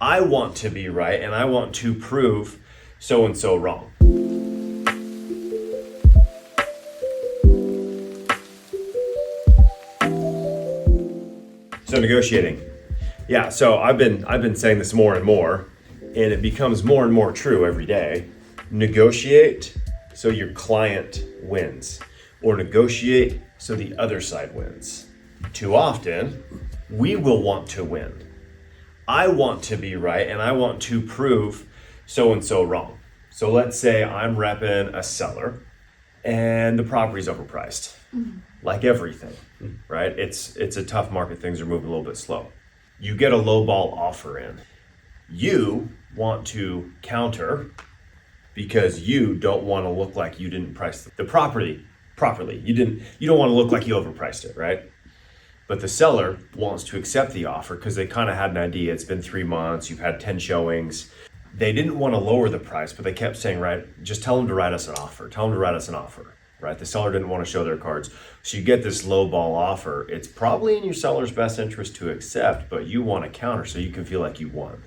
I want to be right and I want to prove so and so wrong. So negotiating. Yeah, so I've been saying this more and more, and it becomes more and more true every day. Negotiate so your client wins, or negotiate so the other side wins. Too often, we will want to win. I want to be right and I want to prove so and so wrong. So let's say I'm repping a seller and the property's overpriced. Like everything, right? It's a tough market. Things are moving a little bit slow. You get a lowball offer in. You want to counter because you don't want to look like you didn't price the property properly. You don't want to look like you overpriced it, right? But the seller wants to accept the offer because they kind of had an idea. It's been 3 months, you've had 10 showings. They didn't want to lower the price, but they kept saying, right, just tell them to write us an offer. Tell them to write us an offer, right? The seller didn't want to show their cards. So you get this low ball offer. It's probably in your seller's best interest to accept, but you want to counter so you can feel like you won,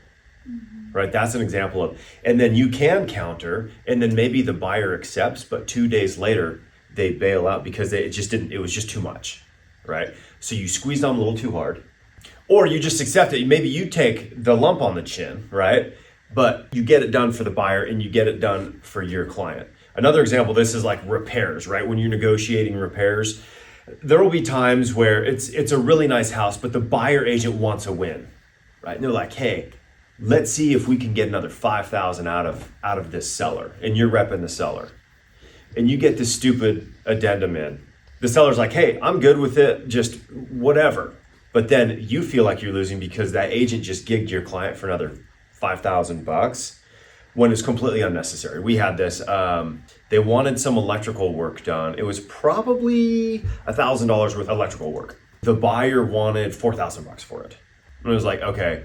right? That's an example of, and then you can counter, and then maybe the buyer accepts, but 2 days later, they bail out because it was just too much, right? So you squeeze them a little too hard, or you just accept it. Maybe you take the lump on the chin, right? But you get it done for the buyer and you get it done for your client. Another example, this is like repairs, right? When you're negotiating repairs, there will be times where it's a really nice house, but the buyer agent wants a win, right? And they're like, hey, let's see if we can get another $5,000 out of this seller. And you're repping the seller. And you get this stupid addendum in. The seller's like, hey, I'm good with it, just whatever. But then you feel like you're losing because that agent just gigged your client for another $5,000 when it's completely unnecessary. We had this, they wanted some electrical work done. It was probably $1,000 worth of electrical work. The buyer wanted $4,000 for it. And it was like, okay,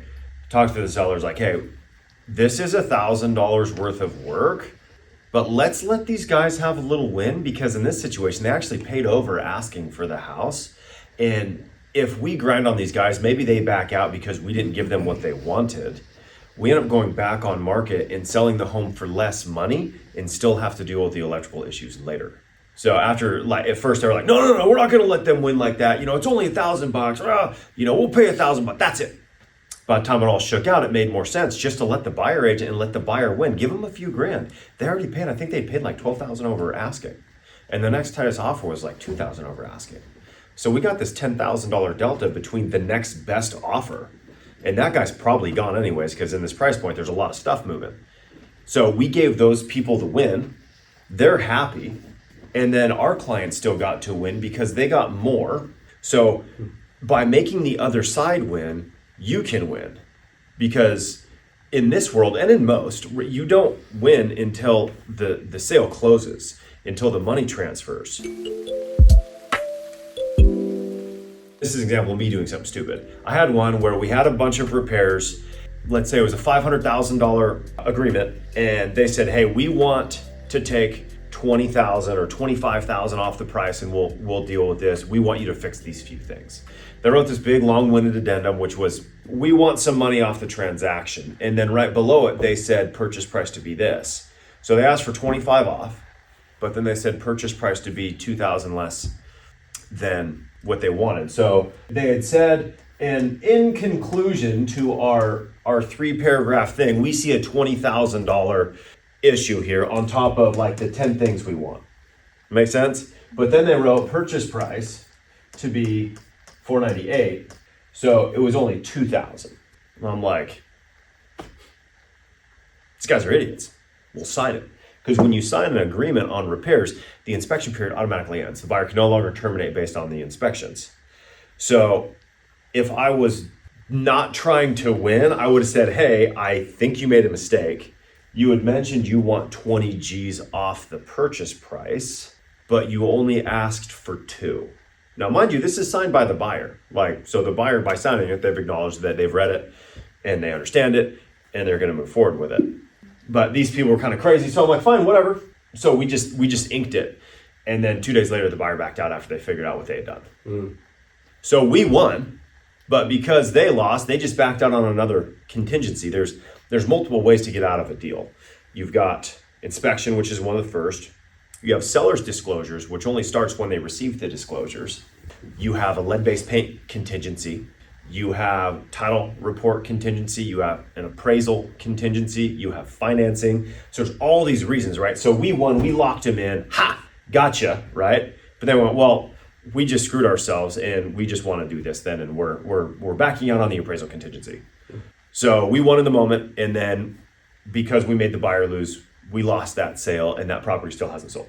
talk to the sellers like, hey, this is $1,000 worth of work, but let's let these guys have a little win, because in this situation, they actually paid over asking for the house. And if we grind on these guys, maybe they back out because we didn't give them what they wanted. We end up going back on market and selling the home for less money and still have to deal with the electrical issues later. So after, like, at first they were like, no, we're not gonna let them win like that. It's only $1,000. We'll pay $1,000, that's it. By the time it all shook out, it made more sense just to let the buyer agent and let the buyer win. Give them a few grand. They already paid, I think they paid like $12,000 over asking. And the next highest offer was like $2,000 over asking. So we got this $10,000 delta between the next best offer. And that guy's probably gone anyways, because in this price point, there's a lot of stuff moving. So we gave those people the win. They're happy. And then our client still got to win because they got more. So by making the other side win, you can win. Because in this world, and in most, you don't win until the sale closes, until the money transfers. This is an example of me doing something stupid. I had one where we had a bunch of repairs. Let's say it was a $500,000 agreement, and they said, hey, we want to take $20,000 or $25,000 off the price, and we'll deal with this. We want you to fix these few things. They wrote this big long-winded addendum, which was, we want some money off the transaction. And then right below it, they said purchase price to be this. So they asked for 25 off, but then they said purchase price to be 2,000 less than what they wanted. So they had said, and in conclusion to our 3-paragraph thing, we see a $20,000 issue here on top of like the 10 things we want. Make sense? But then they wrote purchase price to be $498. So it was only $2,000. And I'm like, these guys are idiots. We'll sign it. Because when you sign an agreement on repairs, the inspection period automatically ends. The buyer can no longer terminate based on the inspections. So if I was not trying to win, I would have said, hey, I think you made a mistake. You had mentioned you want 20 G's off the purchase price, but you only asked for 2. Now, mind you, this is signed by the buyer. So the buyer, by signing it, they've acknowledged that they've read it and they understand it and they're going to move forward with it. But these people were kind of crazy, so I'm like, fine, whatever. So we just inked it. And then 2 days later, the buyer backed out after they figured out what they had done. So we won, But because they lost, they just backed out on another contingency. There's multiple ways to get out of a deal. You've got inspection, which is one of the first. You have seller's disclosures, which only starts when they receive the disclosures. You have a lead-based paint contingency. You have title report contingency. You have an appraisal contingency. You have financing. So there's all these reasons, right? So we won, we locked him in. Ha! Gotcha, right? But then we went, well, we just screwed ourselves and we just want to do this then, and we're backing out on the appraisal contingency. So we won in the moment, and then because we made the buyer lose, we lost that sale, and that property still hasn't sold.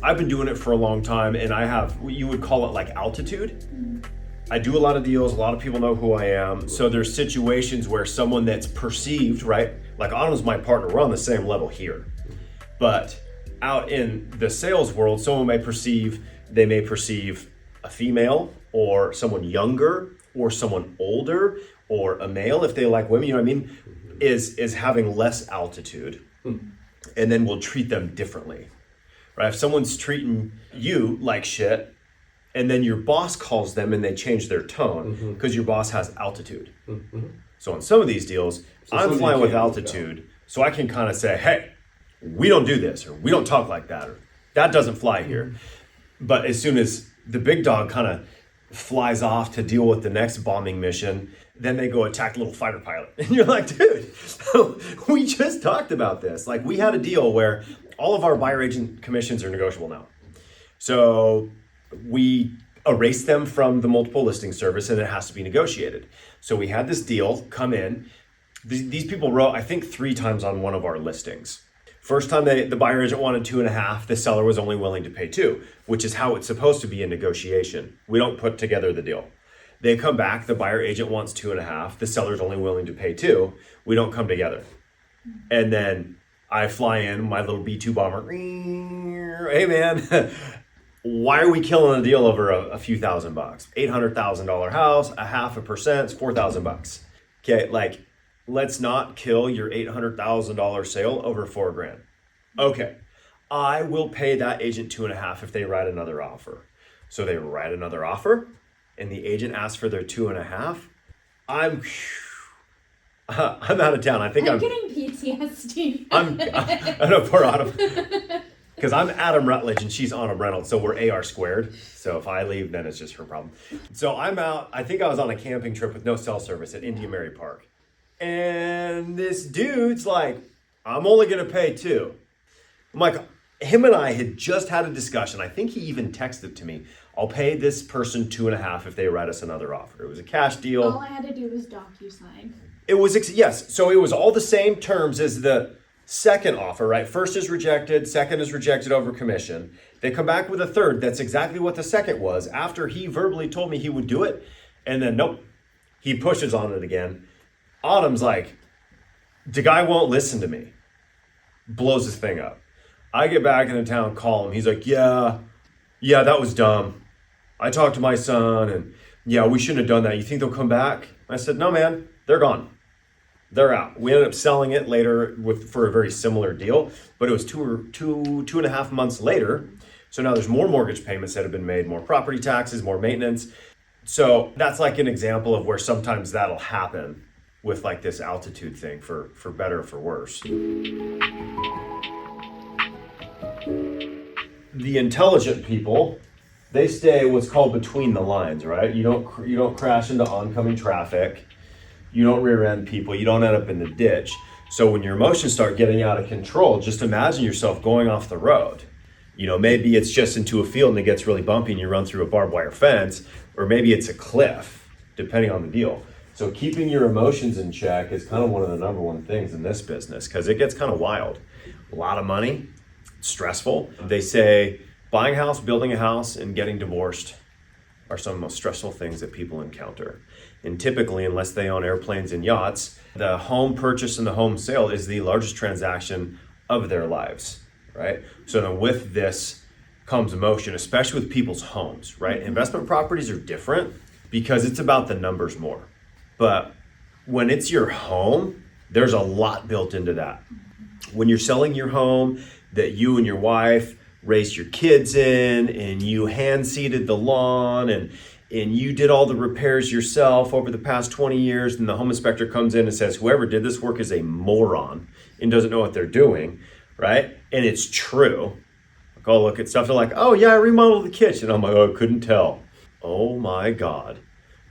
I've been doing it for a long time, and I have, you would call it like altitude. I do a lot of deals, a lot of people know who I am. So there's situations where someone that's perceived, right? Like Autumn's my partner, we're on the same level here. But out in the sales world, someone may perceive a female or someone younger or someone older or a male, if they like women, you know what I mean, is having less altitude, and then we'll treat them differently, right? If someone's treating you like shit, and then your boss calls them and they change their tone because your boss has altitude. So on some of these deals, I'm flying with altitude, so I can kind of say, hey, we don't do this, or we don't talk like that, or that doesn't fly here. But as soon as the big dog kind of flies off to deal with the next bombing mission, then they go attack the little fighter pilot. And you're like, dude, we just talked about this. Like, we had a deal where all of our buyer agent commissions are negotiable now. So we erase them from the multiple listing service, and it has to be negotiated. So we had this deal come in. These people wrote, I think, 3 times on one of our listings. First time the buyer agent wanted 2.5, the seller was only willing to pay 2, which is how it's supposed to be in negotiation. We don't put together the deal. They come back, the buyer agent wants 2.5, the seller's only willing to pay 2. We don't come together. And then I fly in my little B-2 bomber. Hey man, why are we killing a deal over a few $1,000? $800,000 house, 0.5%, it's $4,000. Okay, like, let's not kill your $800,000 sale over $4,000. Okay, I will pay that agent 2.5 if they write another offer. So they write another offer, and the agent asks for their 2.5. I'm out of town. I think I'm getting PTSD. I know, poor Autumn. Because I'm Adam Rutledge and she's Autumn Reynolds, so we're AR squared. So if I leave, then it's just her problem. So I'm out. I think I was on a camping trip with no cell service at Indian Mary Park. And this dude's like, I'm only going to pay 2. I'm like, him and I had just had a discussion. I think he even texted to me, I'll pay this person 2.5 if they write us another offer. It was a cash deal. All I had to do was DocuSign. It was, yes. So it was all the same terms as the second offer, right? First is rejected. Second is rejected over commission. They come back with a third. That's exactly what the second was after he verbally told me he would do it. And then, nope, he pushes on it again. Autumn's like, the guy won't listen to me. Blows his thing up. I get back into town, call him. He's like, yeah, that was dumb. I talked to my son, and yeah, we shouldn't have done that. You think they'll come back? I said, no, man, they're gone. They're out. We ended up selling it later for a very similar deal, but it was 2.5 months later. So now there's more mortgage payments that have been made, more property taxes, more maintenance. So that's like an example of where sometimes that'll happen with like this altitude thing, for better or for worse. The intelligent people, they stay what's called between the lines, right? You don't crash into oncoming traffic. You don't rear end people. You don't end up in the ditch. So when your emotions start getting out of control, just imagine yourself going off the road. You know, maybe it's just into a field and it gets really bumpy and you run through a barbed wire fence, or maybe it's a cliff, depending on the deal. So keeping your emotions in check is kind of one of the number one things in this business, because it gets kind of wild. A lot of money, stressful. They say buying a house, building a house, and getting divorced are some of the most stressful things that people encounter. And typically, unless they own airplanes and yachts, the home purchase and the home sale is the largest transaction of their lives, right? So then with this comes emotion, especially with people's homes, right? Investment properties are different because it's about the numbers more. But when it's your home, there's a lot built into that. When you're selling your home that you and your wife raised your kids in and you hand seeded the lawn and you did all the repairs yourself over the past 20 years, and the home inspector comes in and says, whoever did this work is a moron and doesn't know what they're doing, right? And it's true. Like, I'll look at stuff, they're like, oh yeah, I remodeled the kitchen. I'm like, oh, I couldn't tell. Oh my God,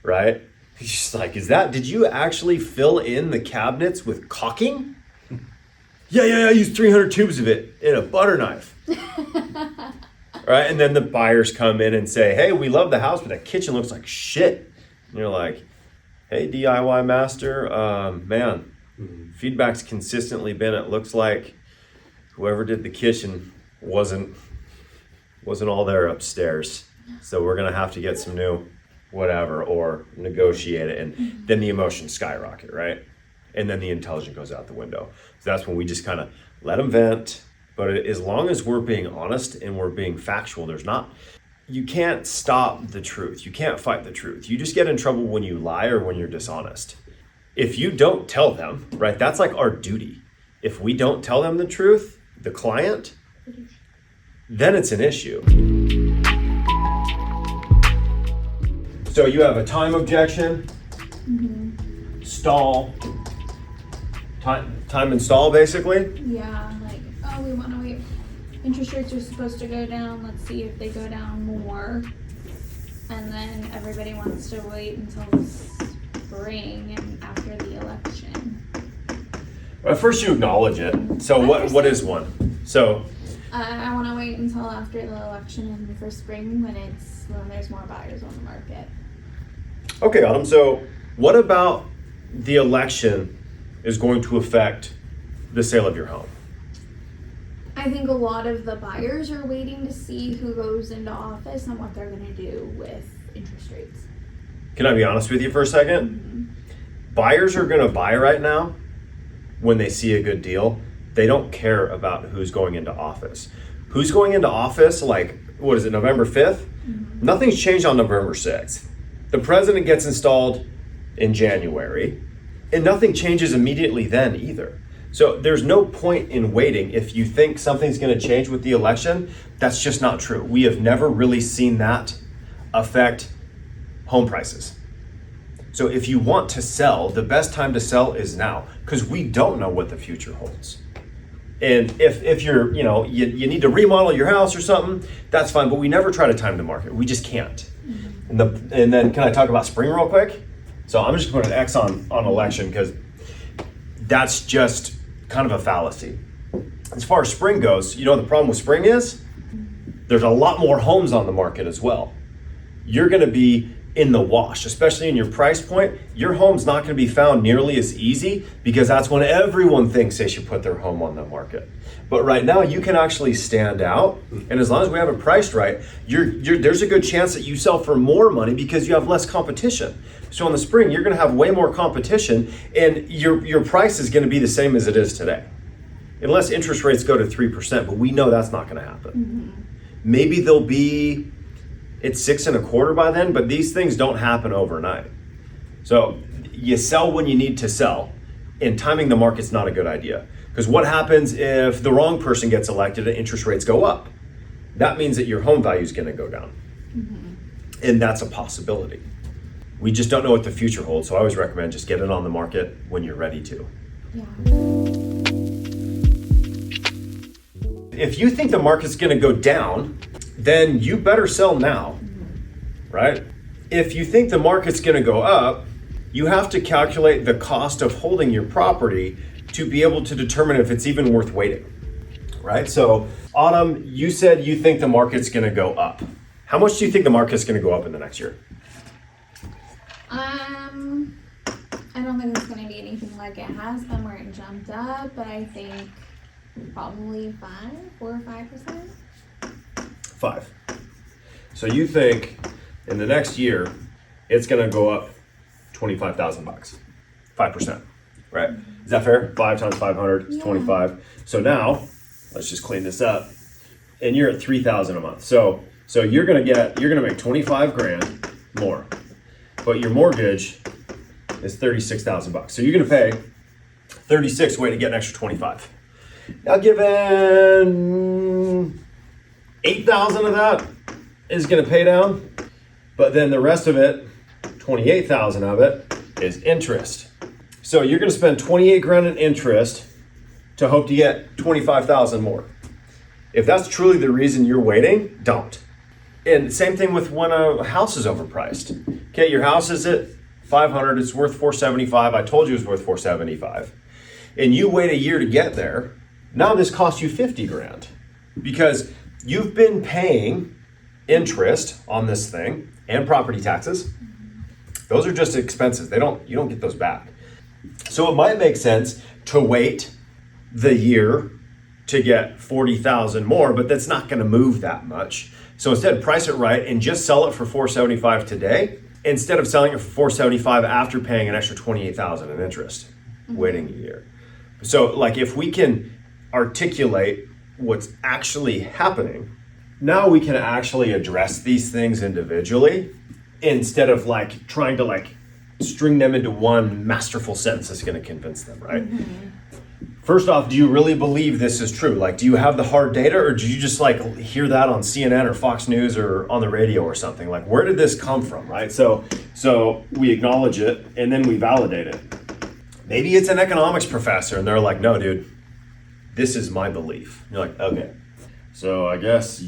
right? He's just like, did you actually fill in the cabinets with caulking? Yeah, I used 300 tubes of it in a butter knife. Right? And then the buyers come in and say, hey, we love the house, but that kitchen looks like shit. And you're like, hey, DIY master, man, feedback's consistently been, it looks like whoever did the kitchen wasn't all there upstairs. So we're going to have to get some new whatever or negotiate it. And then the emotions skyrocket, right? And then the intelligence goes out the window. So that's when we just kind of let them vent. But as long as we're being honest and we're being factual, you can't stop the truth. You can't fight the truth. You just get in trouble when you lie or when you're dishonest. If you don't tell them, right, that's like our duty. If we don't tell them the truth, the client, then it's an issue. So you have a time objection, stall, time and stall basically? Yeah, like, oh, we want to wait. Interest rates are supposed to go down. Let's see if they go down more. And then everybody wants to wait until the spring and after the election. Well, first you acknowledge it. So what is one? So I want to wait until after the election and for spring when there's more buyers on the market. Okay, Autumn. So what about the election is going to affect the sale of your home? I think a lot of the buyers are waiting to see who goes into office and what they're going to do with interest rates. Can I be honest with you for a second? Buyers are going to buy right now when they see a good deal. They don't care about who's going into office. Who's going into office, like, what is it, November 5th? Nothing's changed on November 6th. The president gets installed in January, and nothing changes immediately then either. So there's no point in waiting. If you think something's going to change with the election, that's just not true. We have never really seen that affect home prices. So if you want to sell, the best time to sell is now, because we don't know what the future holds. And if you're, you need to remodel your house or something, that's fine, but we never try to time the market. We just can't. And then can I talk about spring real quick? So I'm just going to put an X on election because that's just kind of a fallacy. As far as spring goes, the problem with spring is there's a lot more homes on the market as well. You're going to be in the wash, especially in your price point. Your home's not going to be found nearly as easy because that's when everyone thinks they should put their home on the market. But right now you can actually stand out, and as long as we have it priced right, there's a good chance that you sell for more money because you have less competition. So in the spring you're going to have way more competition, and your price is going to be the same as it is today, unless interest rates go to 3%. But we know that's not going to happen. Maybe it's 6.25% by then, but these things don't happen overnight. So you sell when you need to sell, and timing the market's not a good idea. Because what happens if the wrong person gets elected and interest rates go up? That means that your home value is going to go down. And that's a possibility. We just don't know what the future holds. So I always recommend just get it on the market when you're ready to. Yeah. If you think the market's going to go down, then you better sell now, right? If you think the market's going to go up, you have to calculate the cost of holding your property to be able to determine if it's even worth waiting, right? So, Autumn, you said you think the market's going to go up. How much do you think the market's going to go up in the next year? I don't think it's going to be anything like it has been where it jumped up, but I think probably 4 or 5%. 5. So you think in the next year it's going to go up $25,000, 5%, right? Is that fair? 5 times 500 is 25. So now let's just clean this up, and you're at $3,000 a month. So you're going to make 25 grand more, but your mortgage is $36,000. So you're going to pay 36 way to get an extra 25. Now given 8,000 of that is going to pay down, but then the rest of it, 28,000 of it is interest. So you're going to spend 28 grand in interest to hope to get 25,000 more. If that's truly the reason you're waiting, don't. And same thing with when a house is overpriced. Okay, your house is at 500, it's worth 475. I told you it was worth 475. And you wait a year to get there. Now this costs you 50 grand because you've been paying interest on this thing and property taxes. Those are just expenses. You don't get those back. So it might make sense to wait the year to get 40,000 more, but that's not going to move that much. So instead, price it right and just sell it for 475 today instead of selling it for 475 after paying an extra 28,000 in interest, waiting a year. So like if we can articulate what's actually happening, now we can actually address these things individually instead of like trying to like string them into one masterful sentence that's going to convince them, right? First off, do you really believe this is true? Like, do you have the hard data, or do you just like hear that on CNN or Fox News or on the radio or something? Like, where did this come from, right? So we acknowledge it and then we validate it. Maybe it's an economics professor and they're like, no, dude, this is my belief. You're like, okay. So I guess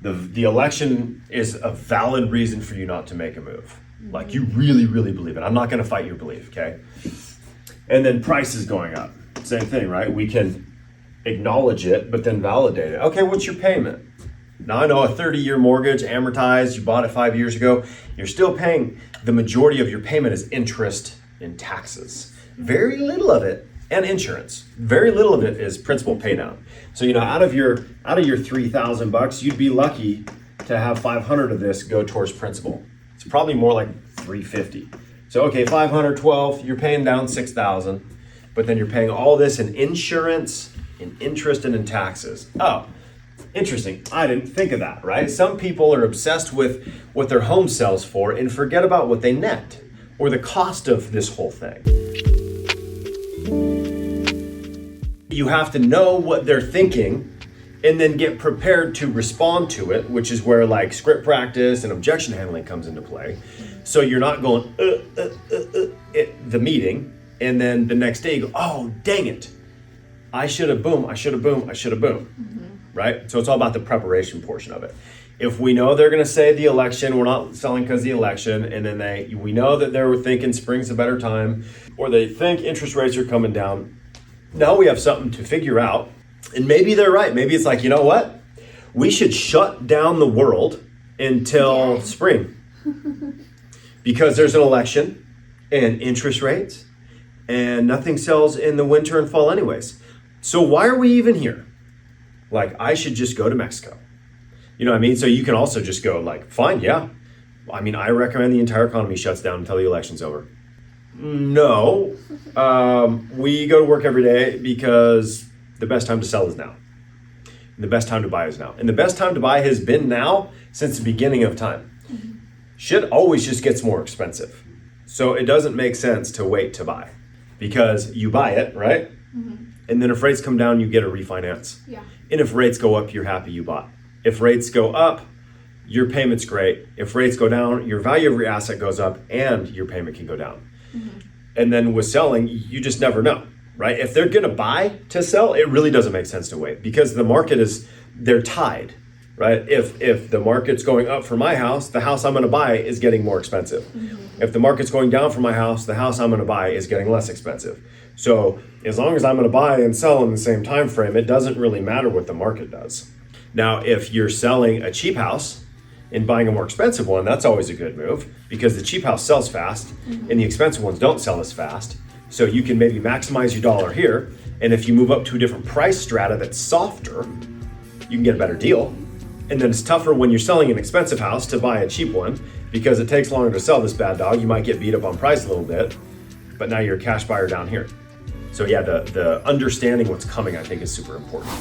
the election is a valid reason for you not to make a move. Like, you really, really believe it. I'm not going to fight your belief, okay? And then price is going up. Same thing, right? We can acknowledge it, but then validate it. Okay, what's your payment? Now I know a 30-year mortgage, amortized, you bought it 5 years ago. You're still paying, the majority of your payment is interest and taxes. Very little of it, and insurance. Very little of it is principal pay down. So, out of your $3,000, you'd be lucky to have 500 of this go towards principal. It's probably more like 350. So, okay, 512, you're paying down 6,000. But then you're paying all this in insurance, in interest, and in taxes. Oh, interesting. I didn't think of that, right? Some people are obsessed with what their home sells for and forget about what they net or the cost of this whole thing. You have to know what they're thinking and then get prepared to respond to it, which is where like script practice and objection handling comes into play. So you're not going, at the meeting. And then the next day you go, oh, dang it. I should have boom. Right? So it's all about the preparation portion of it. If we know they're going to say the election, we're not selling because of the election, and then we know that they're thinking spring's a better time, or they think interest rates are coming down, now we have something to figure out. And maybe they're right. Maybe it's like, you know what? We should shut down the world until spring because there's an election and interest rates. And nothing sells in the winter and fall anyways. So why are we even here? Like, I should just go to Mexico. You know what I mean? So you can also just go like, fine, yeah. I mean, I recommend the entire economy shuts down until the election's over. No, we go to work every day because the best time to sell is now. And the best time to buy is now. And the best time to buy has been now since the beginning of time. Shit always just gets more expensive. So it doesn't make sense to wait to buy. Because you buy it, right? And then if rates come down, you get a refinance. Yeah. And if rates go up, you're happy you bought. If rates go up, your payment's great. If rates go down, your value of your asset goes up and your payment can go down. And then with selling, you just never know, right? If they're gonna buy to sell, it really doesn't make sense to wait because the market they're tied, right? If the market's going up for my house, the house I'm gonna buy is getting more expensive. If the market's going down for my house, the house I'm going to buy is getting less expensive. So as long as I'm going to buy and sell in the same time frame, it doesn't really matter what the market does. Now, if you're selling a cheap house and buying a more expensive one, that's always a good move because the cheap house sells fast and the expensive ones don't sell as fast. So you can maybe maximize your dollar here. And if you move up to a different price strata that's softer, you can get a better deal. And then it's tougher when you're selling an expensive house to buy a cheap one because it takes longer to sell this bad dog. You might get beat up on price a little bit, but now you're a cash buyer down here. So yeah, the understanding what's coming, I think, is super important.